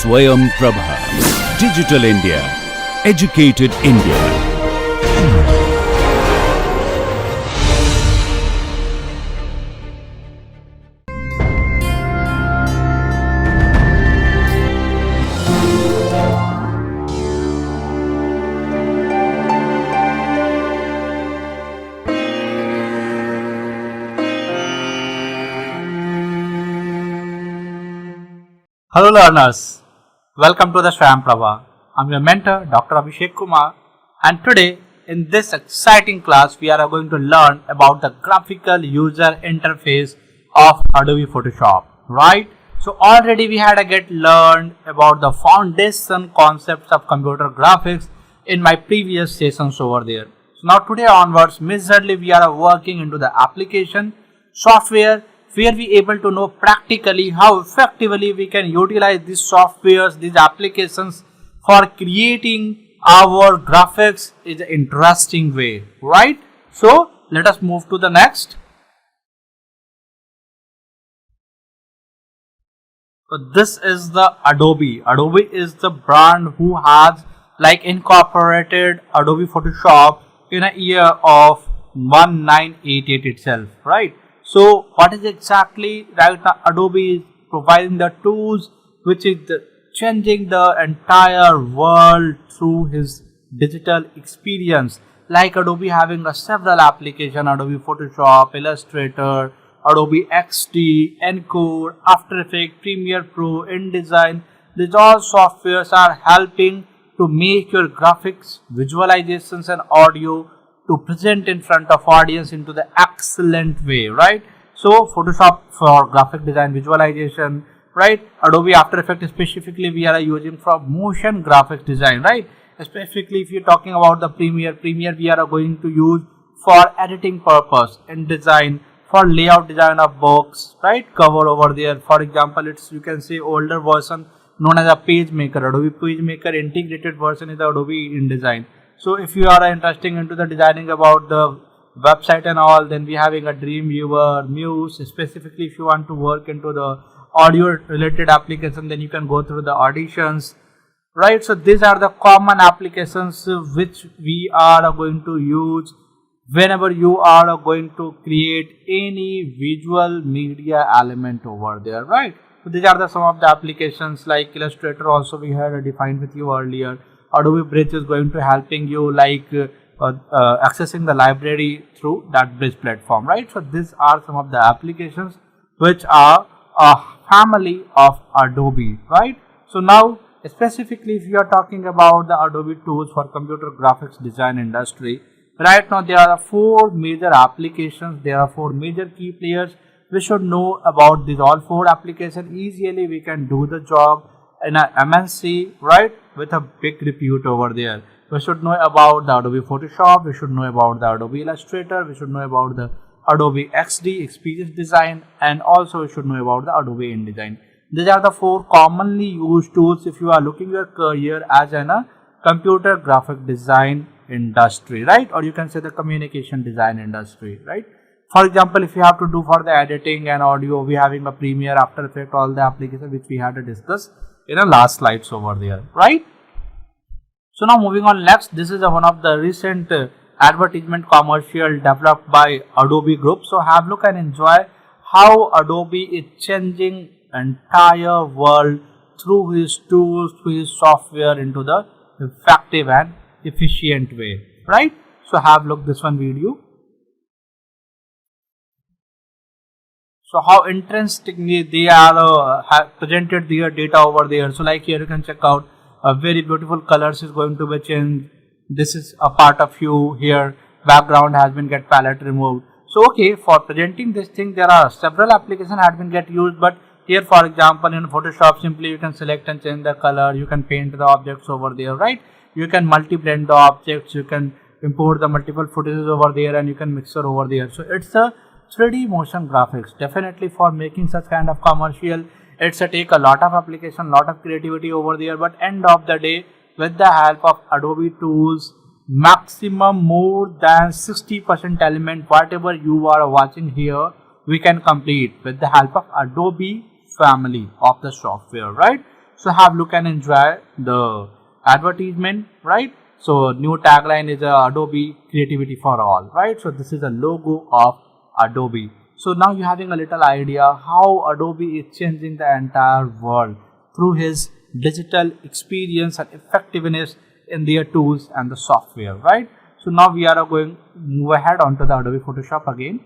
Swayam Prabha. Digital India. Educated India. Hello learners, welcome to the Swayam Prabha. I'm your mentor Dr. Abhishek Kumar, and today in this exciting class we are going to learn about the graphical user interface of Adobe Photoshop, right? So already we had learned about the foundation concepts of computer graphics in my previous sessions over there. So now today onwards majorly we are working into the application software where we able to know practically how effectively we can utilize these softwares, these applications for creating our graphics in an interesting way, right? So let us move to the next. So this is the Adobe. Adobe is the brand who has incorporated Adobe Photoshop in a year of 1988 itself, right? So what is exactly right now Adobe is providing the tools which is changing the entire world through his digital experience, like Adobe having several applications: Adobe Photoshop, Illustrator, Adobe XD, Encode, After Effects, Premiere Pro, InDesign. These all softwares are helping to make your graphics, visualizations and audio to present in front of audience into the excellent way, right? So Photoshop for graphic design visualization, right? Adobe After Effects specifically we are using for motion graphics design, right? Specifically if you're talking about the Premiere we are going to use for editing purpose, InDesign for layout design of books, right? Cover over there, for example, it's you can say older version known as a PageMaker. Adobe PageMaker integrated version is the Adobe InDesign. So if you are interested into the designing about the website and all, then we having a Dreamweaver, Muse. Specifically if you want to work into the audio related application, then you can go through the Auditions, right? So these are the common applications which we are going to use whenever you are going to create any visual media element over there, right? So these are some of the applications. Like Illustrator also we had defined with you earlier. Adobe Bridge is going to helping you accessing the library through that Bridge platform, right? So these are some of the applications which are a family of Adobe, right? So now specifically if you are talking about the Adobe tools for computer graphics design industry, right now there are 4 major applications, there are 4 major key players. We should know about these all 4 applications. Easily we can do the job in a MNC, right, with a big repute over there. We should know about the Adobe Photoshop, we should know about the Adobe Illustrator, we should know about the Adobe XD, Experience Design, and also we should know about the Adobe InDesign. These are the 4 commonly used tools if you are looking your career as in a computer graphic design industry, right, or you can say the communication design industry, right? For example, if you have to do for the editing and audio, we having a Premiere, After Effects, all the applications which we had to discuss in the last slides over there, right? So now moving on next, this is one of the recent advertisement commercial developed by Adobe Group. So have a look and enjoy how Adobe is changing entire world through his tools, through his software into the effective and efficient way, right? So have a look this one video. So how interestingly they are have presented their data over there. So like here you can check out a very beautiful colors is going to be changed. This is a part of you here. Background has been get palette removed. So okay, for presenting this thing there are several applications have been get used, but here for example in Photoshop simply you can select and change the color. You can paint the objects over there, right? You can multi-blend the objects. You can import the multiple footages over there and you can mixer over there. So it's a 3D motion graphics. Definitely for making such kind of commercial, it's take a lot of application, lot of creativity over there, but end of the day with the help of Adobe tools, maximum more than 60% element whatever you are watching here we can complete with the help of Adobe family of the software, right? So have look and enjoy the advertisement, right? So new tagline is Adobe creativity for all, right? So this is a logo of Adobe. So now you're having a little idea how Adobe is changing the entire world through his digital experience and effectiveness in their tools and the software, right? So now we are going to move ahead onto the Adobe Photoshop again.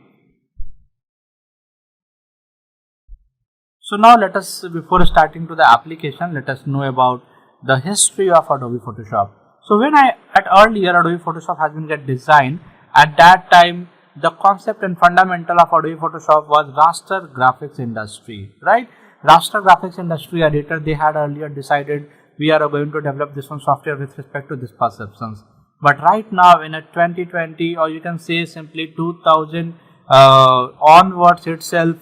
So now let us, before starting to the application, let us know about the history of Adobe Photoshop. So when at earlier Adobe Photoshop has been get designed, at that time the concept and fundamental of Adobe Photoshop was raster graphics industry, right? Raster graphics industry editor, they had earlier decided we are going to develop this one software with respect to this perceptions. But right now in a 2020, or you can say simply 2000 onwards itself,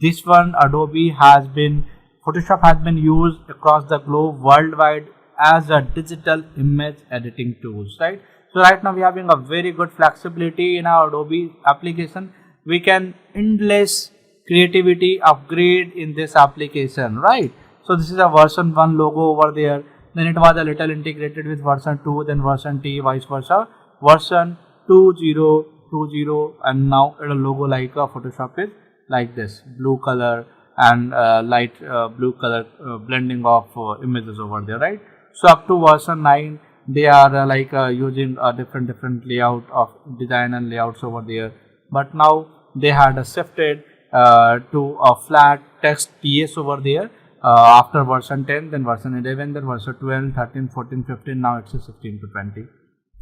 this one Adobe has been, Photoshop has been used across the globe worldwide as a digital image editing tools, right? So right now we are having a very good flexibility in our Adobe application. We can endless creativity upgrade in this application, right? So this is a version 1 logo over there, then it was a little integrated with version 2, then version T, vice versa, version 2020, and now a logo like Photoshop is like this, blue color and light blue color blending of images over there, right? So up to version 9 they are using a different layout of design and layouts over there, but now they had shifted to a flat text PS over there after version 10, then version 11, then version 12, 13, 14, 15, now it's 16 to 20.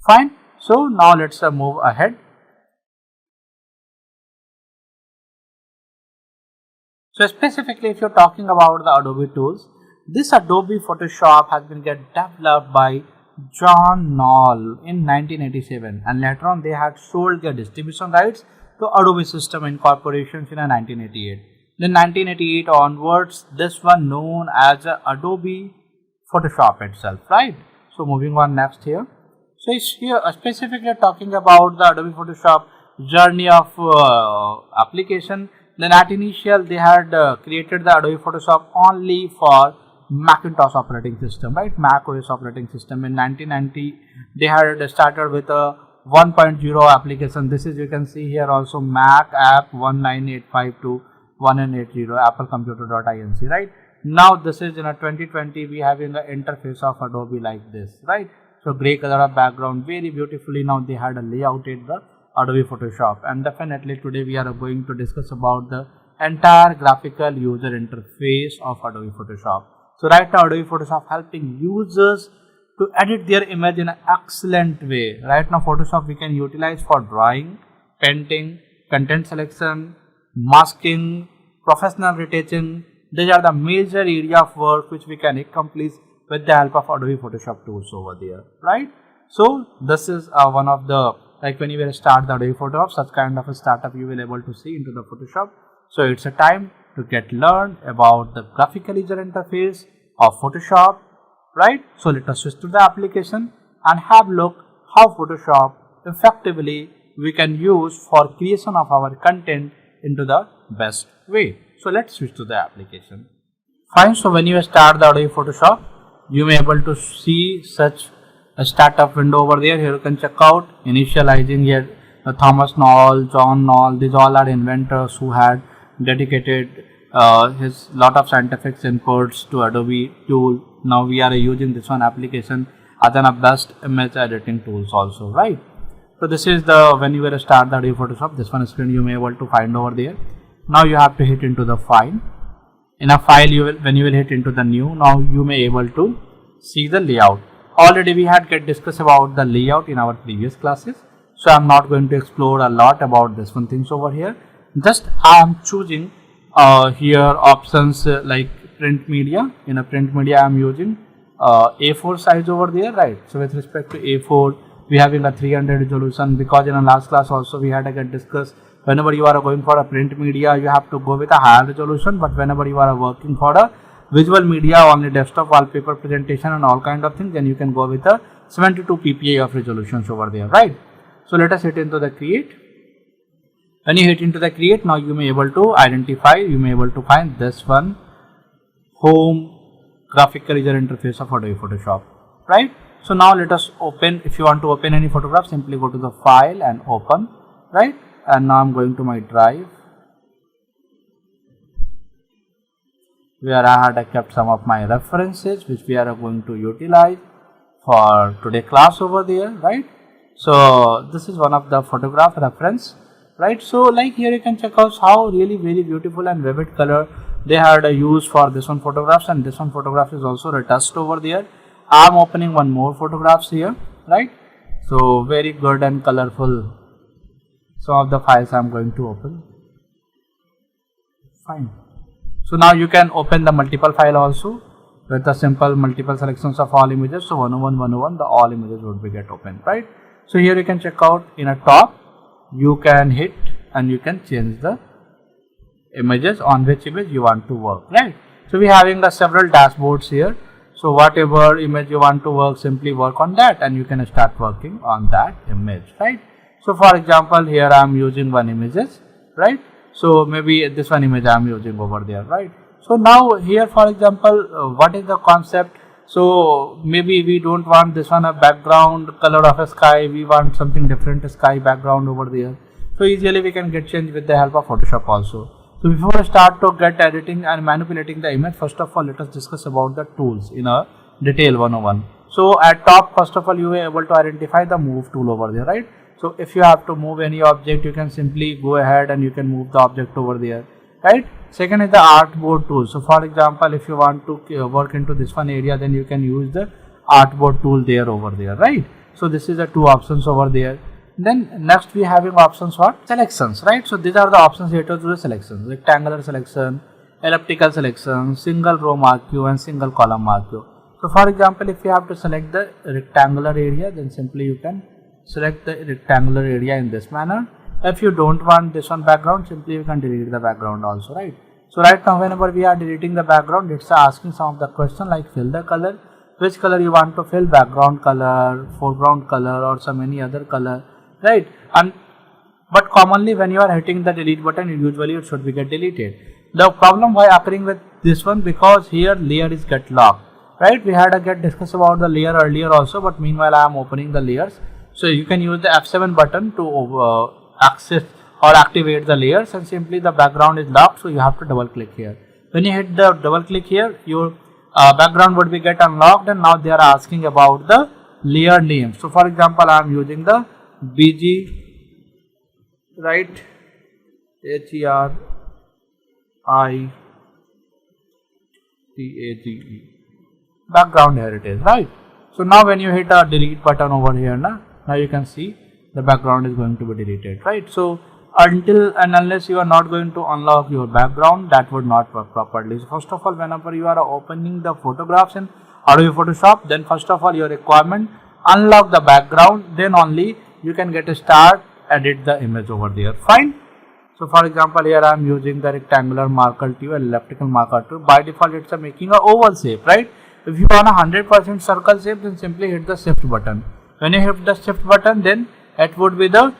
Fine. So now let's move ahead. So specifically if you're talking about the Adobe tools, this Adobe Photoshop has been developed by John Knoll in 1987, and later on they had sold their distribution rights to Adobe System Incorporation in 1988. Then 1988 onwards, this one known as Adobe Photoshop itself, right? So moving on next here. So it's here specifically talking about the Adobe Photoshop journey of application. Then at initial they had created the Adobe Photoshop only for Macintosh operating system, right? Mac OS operating system. In 1990 they had started with a 1.0 application. This is, you can see here also, Mac app 19852 1880 applecomputer.inc, right? Now this is in a 2020 we having the interface of Adobe like this, right? So gray color of background, very beautifully now they had a layouted the Adobe Photoshop. And definitely today we are going to discuss about the entire graphical user interface of Adobe Photoshop. So right now Adobe Photoshop helping users to edit their image in an excellent way. Right now Photoshop we can utilize for drawing, painting, content selection, masking, professional retouching. These are the major area of work which we can accomplish with the help of Adobe Photoshop tools over there, right? So this is one of the, like when you will start the Adobe Photoshop, such kind of a startup you will able to see into the Photoshop. So it's a time to get learned about the graphical user interface of Photoshop, right? So let us switch to the application and have look how Photoshop effectively we can use for creation of our content into the best way. So let's switch to the application. Fine. So when you start the Adobe Photoshop, you may able to see such a startup window over there. Here you can check out initializing here Thomas Knoll, John Knoll. These all are inventors who had dedicated his lot of scientific inputs to Adobe tool. Now we are using this one application as a best image editing tools also, right? So this is the, when you will start the Adobe Photoshop, this one screen you may able to find over there. Now you have to hit into the file. In a file you will, when you will hit into the new, now you may able to see the layout. Already we had discussed about the layout in our previous classes, so I am not going to explore a lot about this one things over here. Just I am choosing here options like print media. In a print media I am using A4 size over there, right? So with respect to A4 we having a 300 resolution, because in a last class also we had to get discussed, whenever you are going for a print media you have to go with a higher resolution, but whenever you are working for a visual media, only desktop wallpaper presentation and all kind of things, then you can go with a 72 ppi of resolutions over there, right? So let us hit into the create. When you hit into the create, now you may able to identify, you may able to find this one, home, graphical user interface of Adobe Photoshop, right? So now let us open. If you want to open any photograph, simply go to the file and open, right? And now I'm going to my drive where I had kept some of my references which we are going to utilize for today class over there, right? So this is one of the photograph reference, right? So like here you can check out how really very beautiful and vivid color they had a use for this one photographs, and this one photograph is also retouched over there. I'm opening one more photographs here, right? So very good and colorful. Some of the files I'm going to open. Fine. So now you can open the multiple file also with the simple multiple selections of all images. So 101, the all images would be get open, right? So here you can check out in a top, you can hit and you can change the images on which image you want to work, right? So we having the several dashboards here. So whatever image you want to work, simply work on that and you can start working on that image, right? So for example, here I am using one images, right? So maybe this one image I am using over there, right? So now here for example, what is the concept? So maybe we don't want this one a background color of a sky, we want something different sky background over there. So easily we can get change with the help of Photoshop also. So before we start to get editing and manipulating the image, first of all let us discuss about the tools in a detail 101. So at top, first of all you are able to identify the move tool over there, right? So if you have to move any object, you can simply go ahead and you can move the object over there, right? Second is the artboard tool. So for example, if you want to work into this one area, then you can use the artboard tool there over there, right? So this is the two options over there. Then next we having options what? Selections, right? So these are the options here to do the selections: rectangular selection, elliptical selection, single row marquee and single column marquee. So for example, if you have to select the rectangular area, then simply you can select the rectangular area in this manner. If you don't want this one background, simply you can delete the background also, right? So right now whenever we are deleting the background, it's asking some of the question like fill the color, which color you want to fill, background color, foreground color or some any other color, right? And but commonly when you are hitting the delete button, usually it should be get deleted. The problem why occurring with this one, because here layer is get locked, right? We had a get discuss about the layer earlier also, but meanwhile I am opening the layers. So you can use the F7 button to access or activate the layers, and simply the background is locked, so you have to double click here. When you hit the double click here, your background would be get unlocked, and now they are asking about the layer name. So for example, I am using the BG, right? HERITAGE background heritage, right? So now when you hit a delete button over here, now you can see the background is going to be deleted, right? So until and unless you are not going to unlock your background, that would not work properly. So first of all, whenever you are opening the photographs in Adobe Photoshop, then first of all your requirement unlock the background, then only you can get a start edit the image over there. Fine. So for example, here I am using the rectangular marker tool and elliptical marker tool. By default it's making a oval shape, right? If you want a 100% circle shape, then simply hit the shift button. When you hit the shift button, then it would be the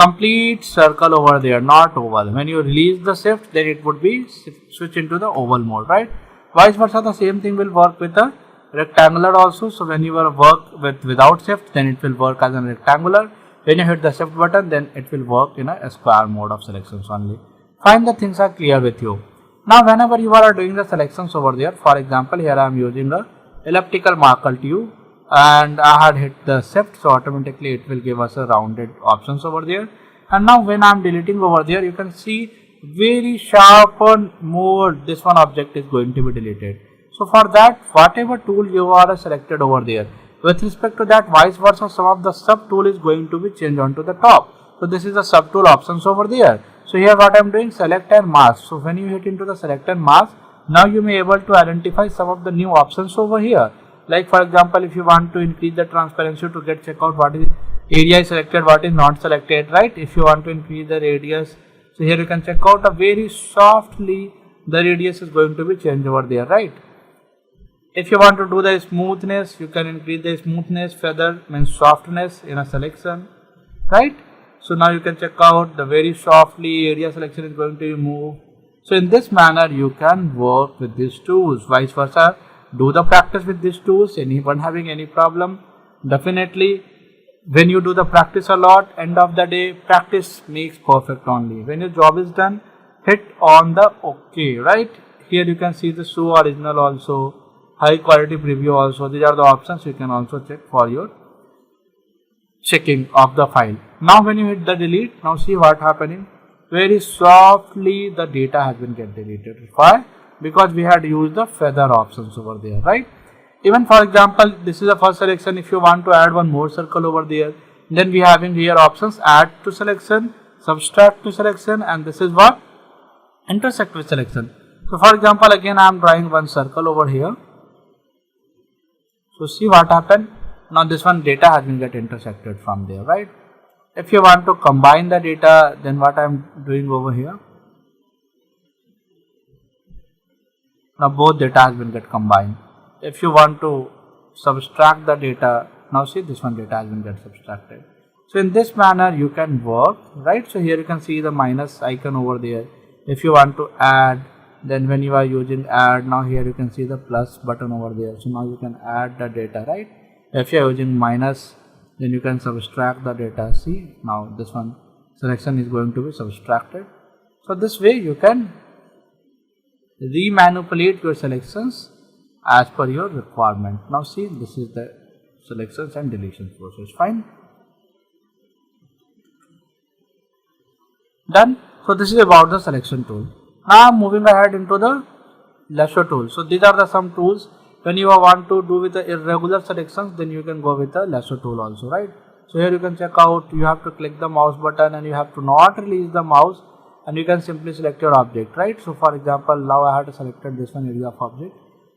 complete circle over there, not oval. When you release the shift, then it would be switch into the oval mode, right? Vice versa, the same thing will work with the rectangular also. So when you work without shift, then it will work as a rectangular. When you hit the shift button, then it will work in a square mode of selections only. Fine, the things are clear with you. Now whenever you are doing the selections over there, for example, here I am using the elliptical marker tool and I had hit the shift, so automatically it will give us a rounded options over there. And now when I am deleting over there, you can see very sharpen mode, this one object is going to be deleted. So for that, whatever tool you are selected over there, with respect to that, vice versa, some of the sub tool is going to be changed onto the top. So this is the sub tool options over there. So here what I am doing, select and mask. So when you hit into the select and mask, now you may able to identify some of the new options over here. Like for example, if you want to increase the transparency to get check out what is area is selected, what is not selected, right? If you want to increase the radius, so here you can check out a very softly the radius is going to be changed over there, right? If you want to do the smoothness, you can increase the smoothness, feather means softness in a selection, right? So now you can check out the very softly area selection is going to move. So in this manner you can work with these tools. Vice versa, do the practice with these tools. Anyone having any problem, definitely when you do the practice a lot, end of the day, practice makes perfect only. When your job is done, hit on the OK, right? Here you can see the show original also, high quality preview also. These are the options you can also check for your checking of the file. Now when you hit the delete, now see what happening. Very softly the data has been get deleted. Why? Because we had used the feather options over there, right? Even for example, this is the first selection. If you want to add one more circle over there, then we having here options add to selection, subtract to selection, and this is what? Intersect with selection. So for example, again I am drawing one circle over here. So see what happened. Now this one data has been get intersected from there, right? If you want to combine the data, then what I am doing over here. Now both data has been get combined. If you want to subtract the data, now see this one data has been get subtracted. So in this manner you can work, right? So here you can see the minus icon over there. If you want to add, then when you are using add, now here you can see the plus button over there. So now you can add the data, right? If you are using minus, then you can subtract the data. See, now this one selection is going to be subtracted. So this way you can remanipulate your selections as per your requirement. Now see, this is the selections and deletions process. Fine. Done. So this is about the selection tool. Now moving ahead into the lasso tool. So these are the some tools. When you want to do with the irregular selections, then you can go with the lasso tool also, right? So here you can check out, you have to click the mouse button and you have to not release the mouse, and you can simply select your object, right? So for example, now I have selected this one area of object.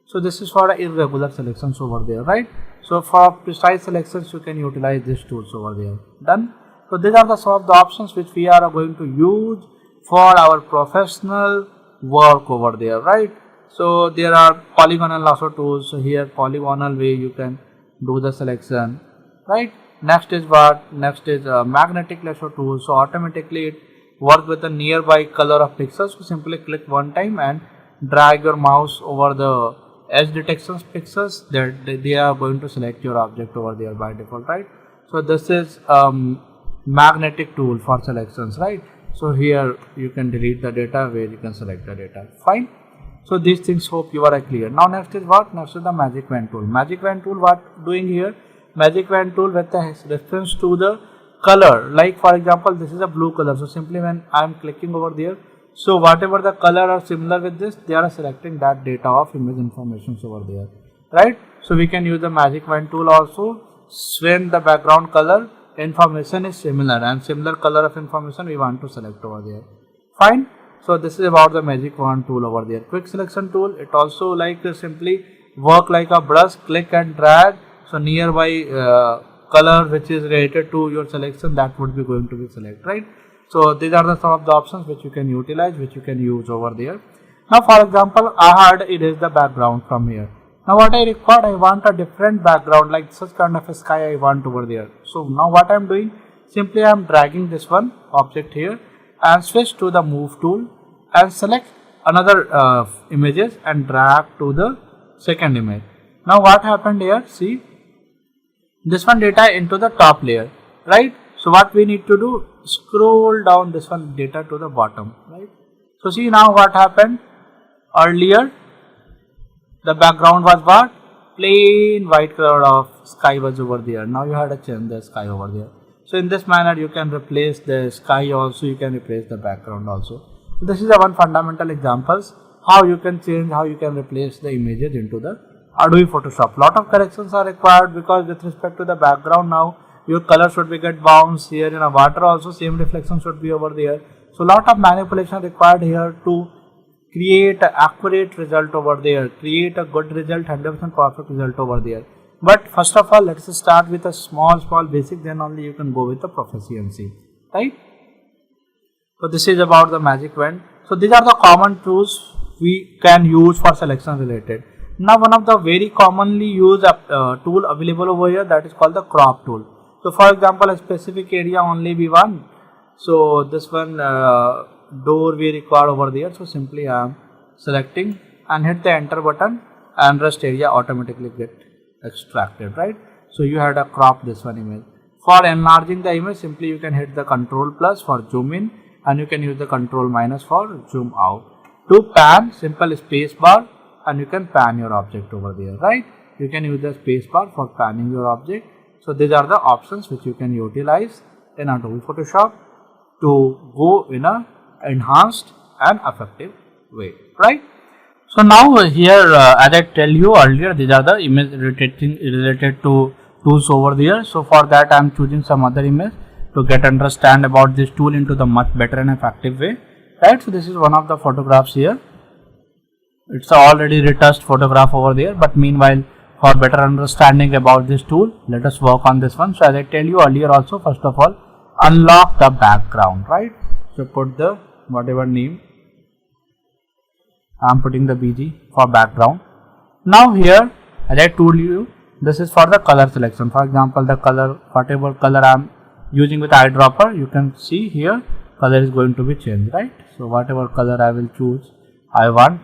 So this is for the irregular selections over there, right? So for precise selections, you can utilize these tools over there. Done. So these are the some of the options which we are going to use for our professional work over there, right? So there are polygonal lasso tools. So here polygonal way you can do the selection, right? Next is what? Next is magnetic lasso tool. So automatically it works with the nearby color of pixels. So simply click one time and drag your mouse over the edge detection pixels. They are going to select your object over there by default, right? So this is magnetic tool for selections, right? So here you can delete the data where you can select the data. Fine. So these things hope you are clear. Now next is what? Next is the magic wand tool. Magic wand tool, what doing here? Magic wand tool with the reference to the color. Like for example, this is a blue color. So simply when I am clicking over there, so whatever the color are similar with this, they are selecting that data of image informations over there, right? So we can use the magic wand tool also when the background color information is similar and similar color of information we want to select over there. Fine. So this is about the magic wand tool over there. Quick selection tool, it also like simply work like a brush, click and drag. So nearby color which is related to your selection, that would be going to be select, right? So these are the some of the options which you can utilize, which you can use over there. Now for example, I had erased the background from here. Now what I required, I want a different background, like such kind of a sky I want over there. So now what I am doing, simply I am dragging this one object here and switch to the move tool and select another images and drag to the second image. Now what happened here, see this one data into the top layer, right? So what we need to do, scroll down this one data to the bottom, right? So see now what happened, earlier the background was what? Plain white color of sky was over there. Now you had to change the sky over there. So in this manner you can replace the sky also, you can replace the background also. So this is the one fundamental examples how you can change, how you can replace the images into the Adobe Photoshop. Lot of corrections are required because with respect to the background now your color should be get bounce here in a water also, same reflection should be over there. So lot of manipulation required here to create an accurate result over there, create a good result, 100% perfect result over there. But first of all, let's start with a small basic, then only you can go with the proficiency, right? So this is about the magic wand. So these are the common tools we can use for selection related. Now one of the very commonly used tool available over here, that is called the crop tool. So for example, a specific area only we want. So this one door we require over there. So simply I am selecting and hit the enter button and rest area automatically get extracted, right? So you had to crop this one image. For enlarging the image, simply you can hit the control plus for zoom in, and you can use the control minus for zoom out. To pan, simple space bar, and you can pan your object over there, right? You can use the space bar for panning your object. So these are the options which you can utilize in Adobe Photoshop to go in a enhanced and effective way, right? So now here, as I tell you earlier, these are the image related to tools over there. So for that I am choosing some other image to get understand about this tool into the much better and effective way, right? So this is one of the photographs here. It's already retouched photograph over there, but meanwhile, for better understanding about this tool, let us work on this one. So as I tell you earlier also, first of all, unlock the background, right? So put the whatever name, I am putting the BG for background. Now here, as I told you, this is for the color selection. For example, the color, whatever color I am using with eyedropper, you can see here, color is going to be changed, right? So whatever color I will choose, I want,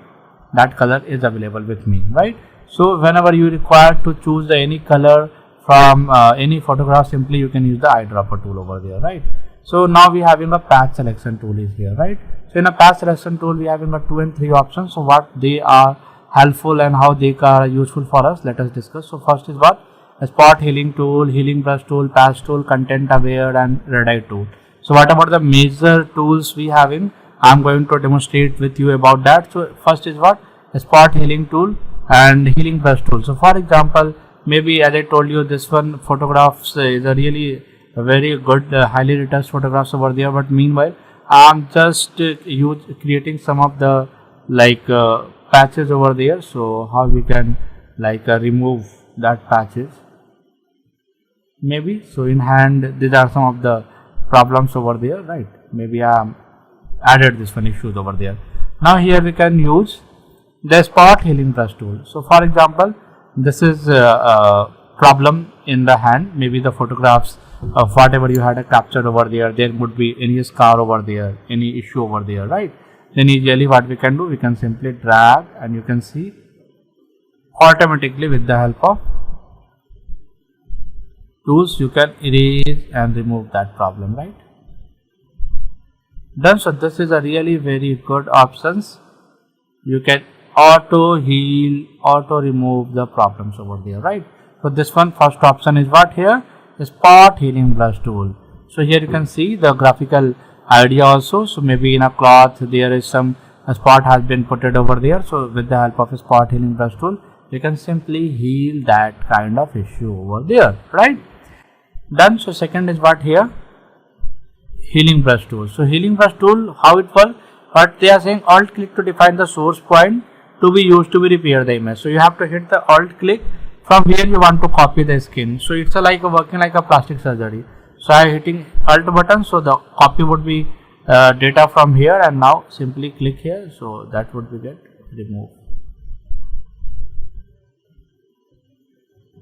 that color is available with me, right? So whenever you require to choose any color from any photograph, simply you can use the eyedropper tool over there, right? So now we having a patch selection tool is here, right? So in a patch selection tool, we having a 2 and 3 options. So what they are helpful and how they are useful for us, let us discuss. So first is what? A spot healing tool, healing brush tool, patch tool, content aware, and red eye tool. So what about the major tools we having? I'm going to demonstrate with you about that. So first is what? A spot healing tool and healing brush tool. So for example, maybe as I told you, this one photographs is a really very good highly retouched photographs over there, but meanwhile I'm just creating some of the like patches over there. So how we can like remove that patches maybe. So in hand, these are some of the problems over there, right? Maybe I added this one issues over there. Now here we can use the spot healing brush tool. So for example, this is a problem in the hand, maybe the photographs of whatever you had captured over there, there would be any scar over there, any issue over there, right? Then usually what we can do, we can simply drag, and you can see automatically with the help of tools you can erase and remove that problem, right? Then so this is a really very good options. You can auto heal, auto remove the problems over there, right? So this one first option is what here? Spot healing brush tool. So here you can see the graphical idea also. So maybe in a cloth there is some spot has been put it over there. So with the help of a spot healing brush tool, you can simply heal that kind of issue over there, right? Done. So second is what here? Healing brush tool. So healing brush tool, how it works? What they are saying, alt click to define the source point to be used to be repair the image. So you have to hit the alt click from where you want to copy the skin. So it's like working like a plastic surgery. So I am hitting alt button, so the copy would be data from here, and now simply click here, so that would be get removed.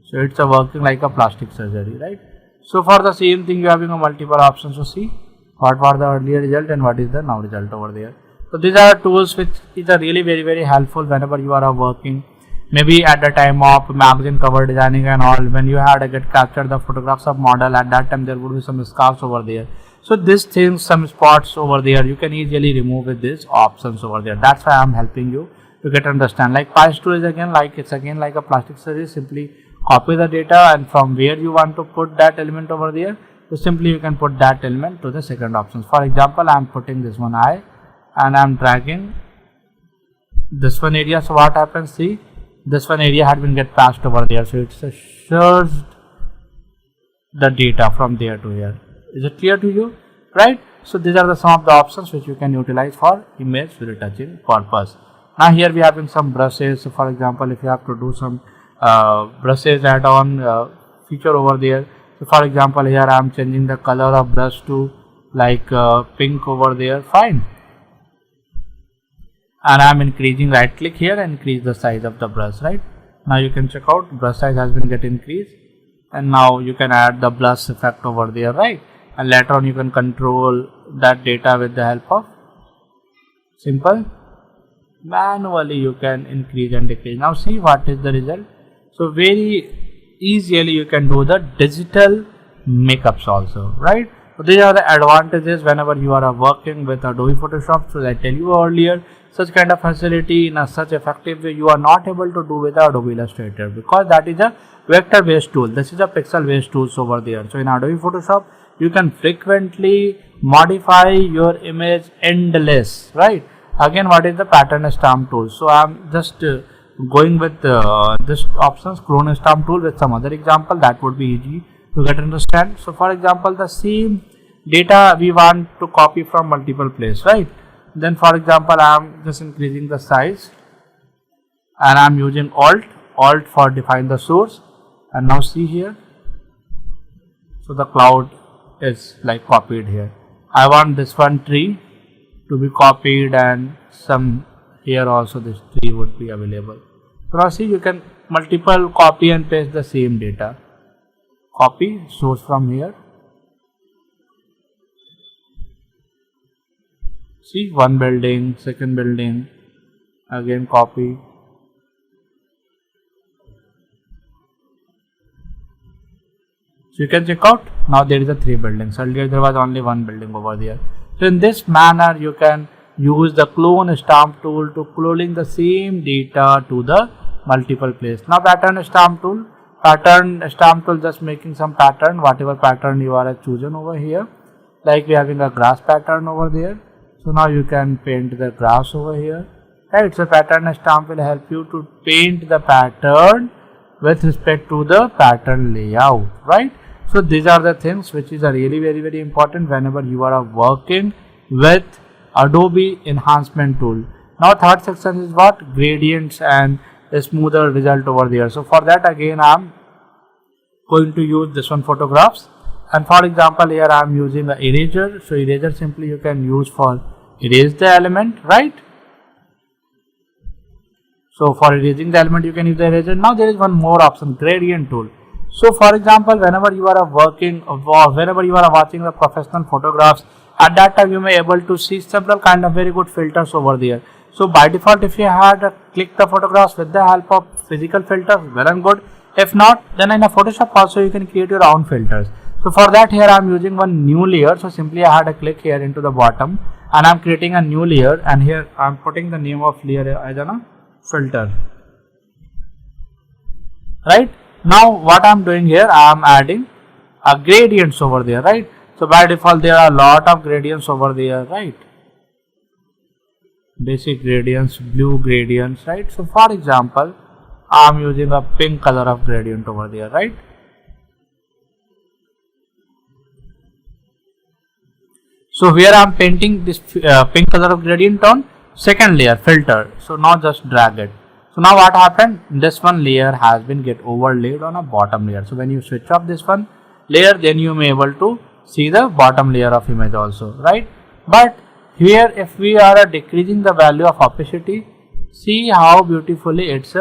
So it's a working like a plastic surgery, right? So for the same thing, you are having a multiple options to see what were the earlier result and what is the now result over there. So these are tools which is a really very helpful whenever you are working. Maybe at the time of magazine cover designing and all, when you had to get captured the photographs of model, at that time there would be some scars over there. So this things, some spots over there, you can easily remove with these options over there. That's why I am helping you to get understand. Like patch tool is again like it's again like a plastic surgery. Simply copy the data, and from where you want to put that element over there, so simply you can put that element to the second option. For example, I am putting this one eye, and I am dragging this one area. So what happens? See, this one area had been get passed over there, so it's shares the data from there to here. Is it clear to you, right? So these are the some of the options which you can utilize for image retouching purpose. Now here we have in some brushes. So for example, if you have to do some brushes add-on feature over there. So for example, here I am changing the color of brush to like pink over there. Fine. And I am increasing, right click here and increase the size of the brush, right? Now you can check out brush size has been get increased, and now you can add the blush effect over there, right? And later on you can control that data with the help of simple manually you can increase and decrease. Now see what is the result. So very easily you can do the digital makeups also, right? So these are the advantages whenever you are working with Adobe Photoshop. So I tell you earlier, such kind of facility in a such effective way you are not able to do with Adobe Illustrator, because that is a vector based tool. This is a pixel based tools over there. So in Adobe Photoshop you can frequently modify your image endless, right? Again, what is the pattern stamp tool? So I am just going with this options, clone stamp tool, with some other example that would be easy to get understand. So for example, the same data we want to copy from multiple places, right? Then for example, I am just increasing the size and I am using alt for define the source, and now see here. So the cloud is like copied here. I want this one tree to be copied, and some here also this tree would be available. So now see, you can multiple copy and paste the same data. Copy source from here. See, one building, second building, again copy. So you can check out, now there is a 3 buildings. Earlier there was only 1 building over there. So in this manner you can use the clone stamp tool to cloning the same data to the multiple place. Now pattern stamp tool just making some pattern, whatever pattern you are chosen over here. Like we having a grass pattern over there. So now you can paint the grass over here. Right, so pattern stamp will help you to paint the pattern with respect to the pattern layout, right? So these are the things which is a really very important whenever you are working with Adobe enhancement tool. Now third section is what? Gradients and a smoother result over there. So for that again I am going to use this one, photographs, and for example here I am using the eraser. So eraser simply you can use for erase the element, right? So for erasing the element you can use the eraser. Now there is one more option, gradient tool. So for example, whenever you are working or whenever you are watching the professional photographs, at that time you may able to see several kind of very good filters over there. So by default, if you had click the photographs with the help of physical filters, well and good. If not, then in a Photoshop also you can create your own filters. So for that here I am using one new layer. So simply I had a click here into the bottom and I am creating a new layer, and here I am putting the name of layer as a filter, right? Now what I am doing here, I am adding a gradients over there, right? So by default there are a lot of gradients over there, right? Basic gradients, blue gradients, right? So for example, I am using a pink color of gradient over there, right? So here I am painting this pink color of gradient on second layer, filter. So now just drag it. So now what happened, this one layer has been get overlaid on a bottom layer. So when you switch off this one layer, then you may able to see the bottom layer of image also, right? But here if we are decreasing the value of opacity, see how beautifully it's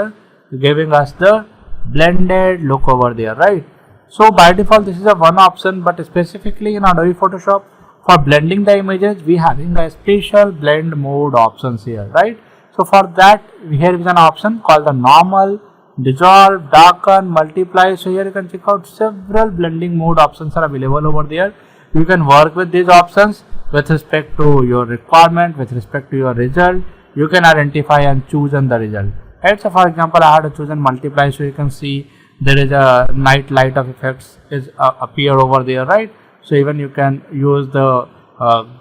giving us the blended look over there, right? So by default this is a one option, but specifically in Adobe Photoshop for blending the images we having a special blend mode options here, right? So for that here is an option called the normal, dissolve, darken, multiply. So here you can check out several blending mode options are available over there. You can work with these options with respect to your requirement, with respect to your result. You can identify and choose the result, right? So for example, I had chosen multiply, so you can see there is a night light of effects is appear over there, right? So even you can use the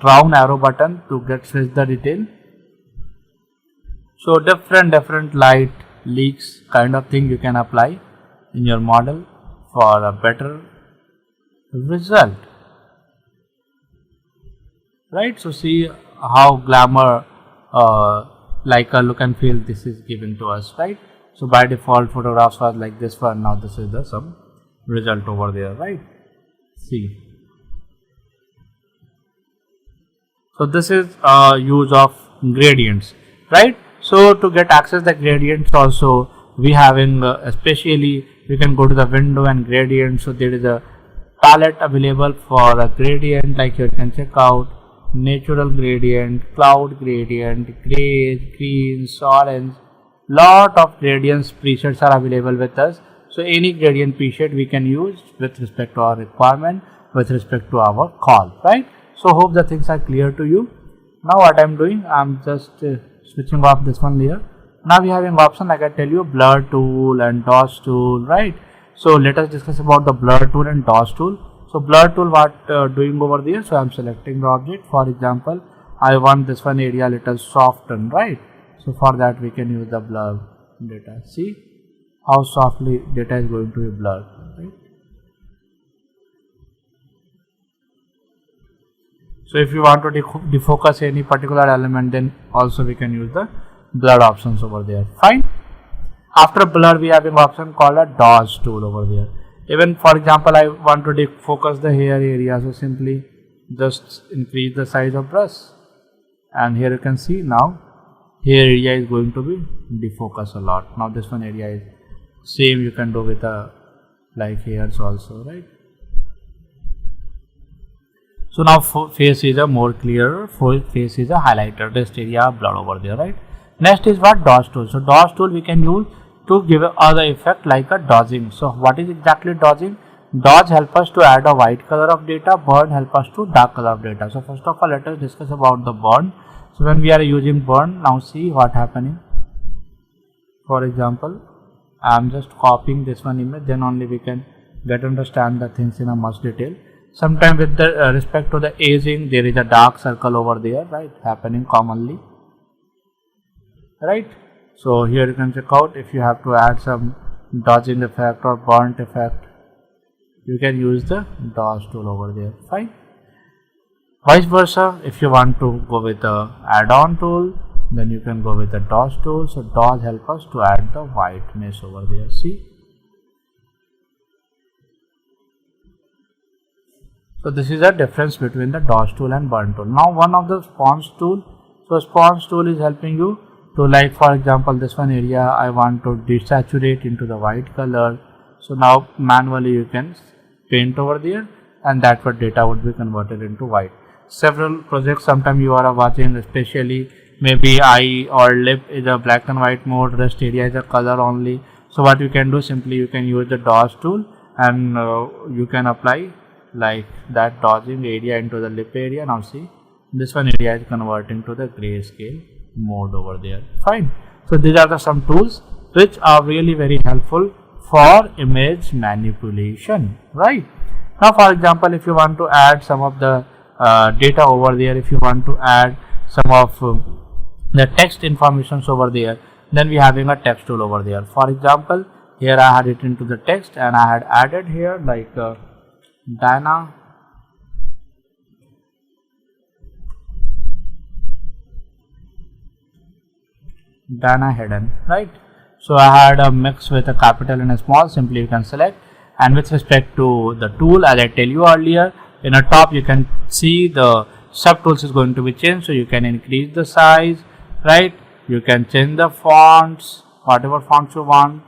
down arrow button to get switch the detail. So different light leaks kind of thing you can apply in your model for a better result, right? So see how glamour like a look and feel this is given to us, right? So by default photographs was like this one, now this is the some result over there, right? See, so this is use of gradients, right? So to get access the gradients also we having especially you can go to the window and gradient. So there is a palette available for a gradient, like you can check out natural gradient, cloud gradient, grays, greens, orange. Lot of gradients presets are available with us. So any gradient preset we can use with respect to our requirement, with respect to our call, right? So hope the things are clear to you. Now what I am doing, I am just switching off this one layer. Now we have an option like I tell you, blur tool and dodge tool, right? So let us discuss about the blur tool and dodge tool. So blur tool, what doing over there? So I am selecting the object. For example, I want this one area little soften, right? So for that we can use the blur data. See how softly data is going to be blurred, right? So if you want to defocus any particular element, then also we can use the blur options over there. Fine. After blur we have an option called a dodge tool over there. Even for example, I want to defocus the hair area, so simply just increase the size of brush, and here you can see now hair area is going to be defocus a lot. Now this one area is same, you can do with like hairs also, right? So now face is a more clearer, face is a highlighter, rest area blur over there, right? Next is what? Dodge tool. So dodge tool we can use to give other effect like a dodging. So what is exactly dodging? Dodge help us to add a white color of data, burn help us to dark color of data. So first of all, let us discuss about the burn. So when we are using burn, now see what happening. For example, I am just copying this one image, then only we can get understand the things in a much detail. Sometimes with the respect to the aging, there is a dark circle over there, right, happening commonly, right? So here you can check out if you have to add some dodging effect or burnt effect, you can use the dodge tool over there. Fine. Vice versa, if you want to go with the add-on tool, then you can go with the dodge tool. So dodge help us to add the whiteness over there. See. So this is the difference between the dodge tool and burn tool. Now one of the sponge tool. So sponge tool is helping you to, like for example, this one area I want to desaturate into the white color. So now manually you can paint over there, and that what data would be converted into white. Several projects sometime you are watching, especially maybe eye or lip is a black and white mode, rest area is a color only. So what you can do, simply you can use the dodge tool and you can apply like that dodging area into the lip area. Now see, this one area is converting to the grayscale mode over there. Fine. So these are the some tools which are really very helpful for image manipulation, right? Now for example, if you want to add some of the data over there, if you want to add some of the text informations over there, then we having a text tool over there. For example, here I had it into the text and I had added here like Dana Hidden, right? So I had a mix with a capital and a small, simply you can select. And with respect to the tool, as I tell you earlier, in the top you can see the subtools is going to be changed, so you can increase the size, right? You can change the fonts, whatever fonts you want,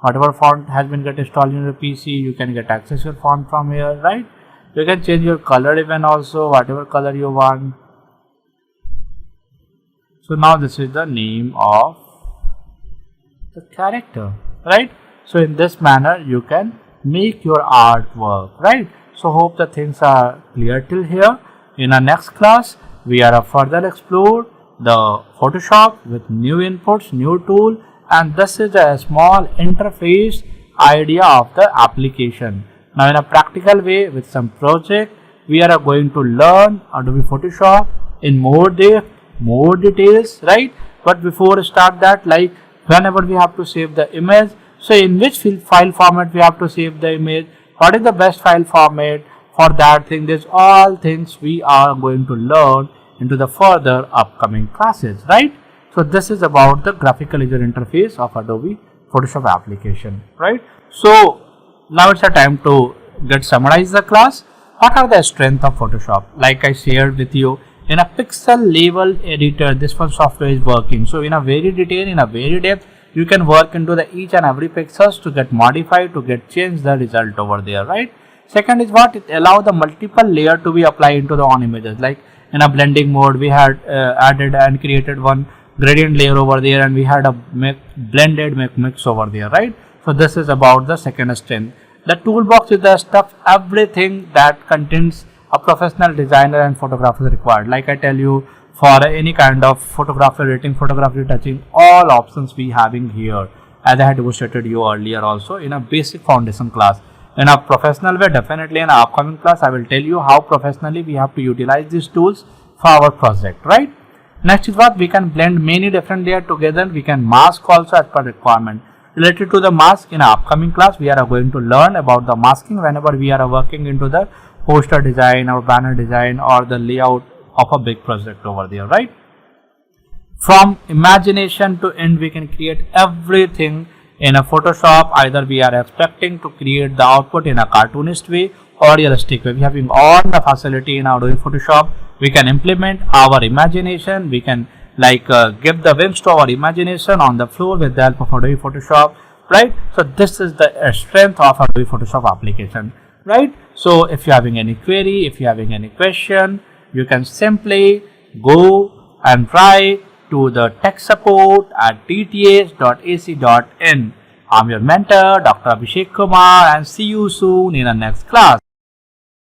whatever font has been get installed in your PC, you can get access your font from here, right? You can change your color even also, whatever color you want. So now this is the name of the character, right? So in this manner you can make your artwork, right? So hope the things are clear till here. In our next class we are further explore the Photoshop with new inputs, new tool, and this is a small interface idea of the application. Now in a practical way with some project we are going to learn Adobe Photoshop in more depth, more details, right? But before start that, like whenever we have to save the image, so in which file format we have to save the image, what is the best file format for that thing, these all things we are going to learn into the further upcoming classes, right? So this is about the graphical user interface of Adobe Photoshop application, right? So now it's a time to summarize the class. What are the strengths of Photoshop? Like I shared with you, in a pixel level editor, this one software is working. So in a very detail, in a very depth, you can work into the each and every pixels to get modified, to get change the result over there, right? Second is what? It allow the multiple layer to be applied into the on images. Like in a blending mode. We had added and created one gradient layer over there, and we had a blended mix over there, right? So this is about the second strength. The toolbox is the stuff, everything that contains a professional designer and photographer required. Like I tell you, for any kind of photography, rating, photography, touching, all options we having here, as I had demonstrated you earlier also in a basic foundation class. In a professional way, definitely in our upcoming class, I will tell you how professionally we have to utilize these tools for our project, right? Next is what we can blend many different layers together. We can mask also as per requirement. Related to the mask, in our upcoming class, we are going to learn about the masking whenever we are working into the poster design or banner design or the layout of a big project over there, right? From imagination to end, we can create everything in a Photoshop. Either we are expecting to create the output in a cartoonist way or realistic way. We have all the facility in Adobe Photoshop. We can implement our imagination. We can give the wings to our imagination on the floor with the help of Adobe Photoshop, right? So this is the strength of Adobe Photoshop application, right? So if you are having any query, if you are having any question, you can simply go and write to the tech support at tts.ac.in. I'm your mentor, Dr. Abhishek Kumar, and see you soon in the next class.